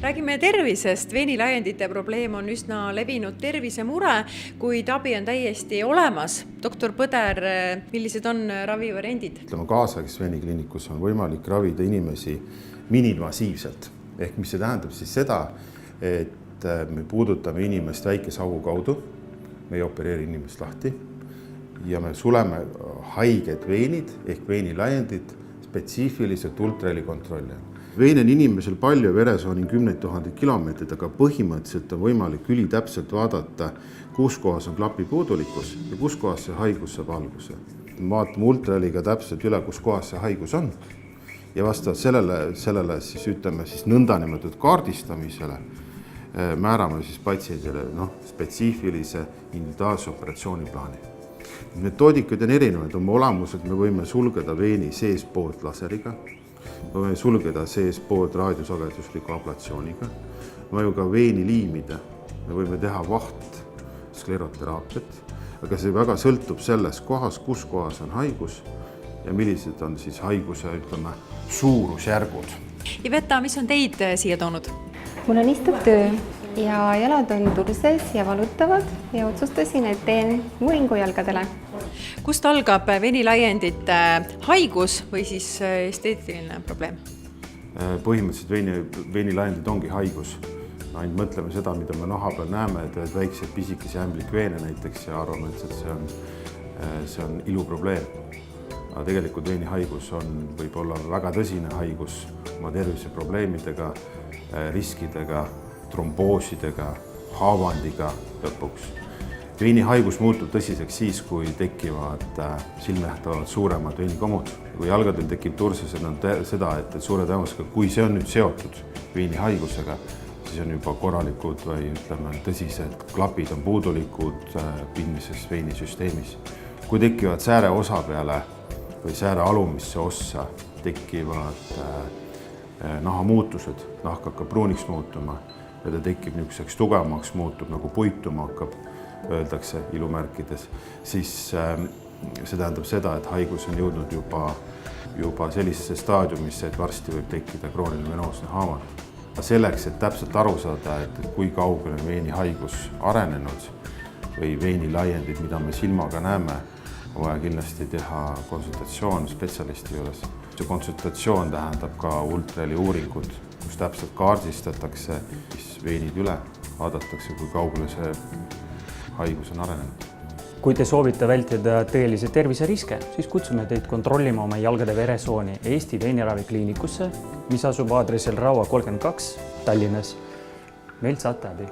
Räägime tervisest. Veenilaiendite probleem on üsna levinud tervisemure, kuid abi on täiesti olemas. Doktor Põder, millised on ravivariandid? Kaasaegses veenikliinikus on võimalik ravida inimesi miniinvasiivselt. Ehk mis see tähendab siis seda, et me puudutame inimest väikese augu kaudu, me ei opereeri inimest lahti ja me suleme haiged veenid ehk veenilaiendid spetsiifiliselt ultrahelikontrolli. Veene on inimesel palju, veresooni 10 000 kilomeetrit, aga põhimõtteliselt on võimalik ülitäpselt vaadata, kus kohas on klapi puudulikkus ja kus kohas see haigus saab alguse. Vaatame ultraheliga täpselt üle, kus kohas see haigus on ja vastavalt sellele siis ütleme siis nõndanimetatud kaardistamisele määrame siis patsiendile spetsiifilise individuaalse operatsiooniplaani. Metoodikad on erinevad, oma olemuselt me võime sulgeda veeni seespoolt laseriga, me võime sulgeda seespoolt raadiosagedusliku ablatsiooniga, me võime ka veeni liimida, me võime teha vaht skleroteraapiat, aga see väga sõltub sellest kohas, kus kohas on haigus ja millised on siis haiguse, ütleme, suurusjärgud. Iveta, mis on teid siia toonud? Mul on istuv töö ja jalad on turses ja valutavad ja otsustasin, et teen uuringu jalgadele. Kust algab veenilaiendite haigus või siis esteetiline probleem? Põhimõtteliselt veenilaiendid ongi haigus. Ainult mõtleme seda, mida me naha peal näeme, et väikseid pisikesi ämblikveene näiteks ja arvame, et see on iluprobleem. Aga tegelikult veenihaigus võib olla väga tõsine haigus oma terviseprobleemidega, riskidega, tromboosidega, haavandiga lõpuks. Veenihaigus muutub tõsiseks siis, kui tekivad silmnähtavalt suuremad veenikomud. Kui jalgadel tekib turses, seda, et suure tõenäosusega, kui see on nüüd seotud veenihaigusega, siis on juba korralikud või ütleme tõsised klapid on puudulikud pinnises veenisüsteemis. Kui tekivad sääre osa peale või sääre alumisse ossa tekivad nahamuutused, nahk hakkab pruuniks muutuma ja ta tekib niisuguseks tugevamaks muutub, nagu puituma hakkab, öeldakse ilumärkides, siis see tähendab seda, et haigus on jõudnud juba sellisesse staadiumisse, et varsti võib tekkida krooniline venoosne haavand. Selleks, et täpselt aru saada, et kui kaugel on veenihaigus arenenud või veenilaiendid, mida me silmaga näeme, on vaja kindlasti teha konsultatsioon spetsialisti juures. See konsultatsioon tähendab ka ultraheli uuringut, kus täpselt kaardistatakse veenid üle, vaadatakse, kui kaugele see haigus on arenenud. Kui te soovite vältida tõelise terviseriske, siis kutsume teid kontrollima oma jalgade veresooni Eesti veeniravikliinikusse, mis asub aadressil Raua 32 Tallinnas. Meilt saate abi.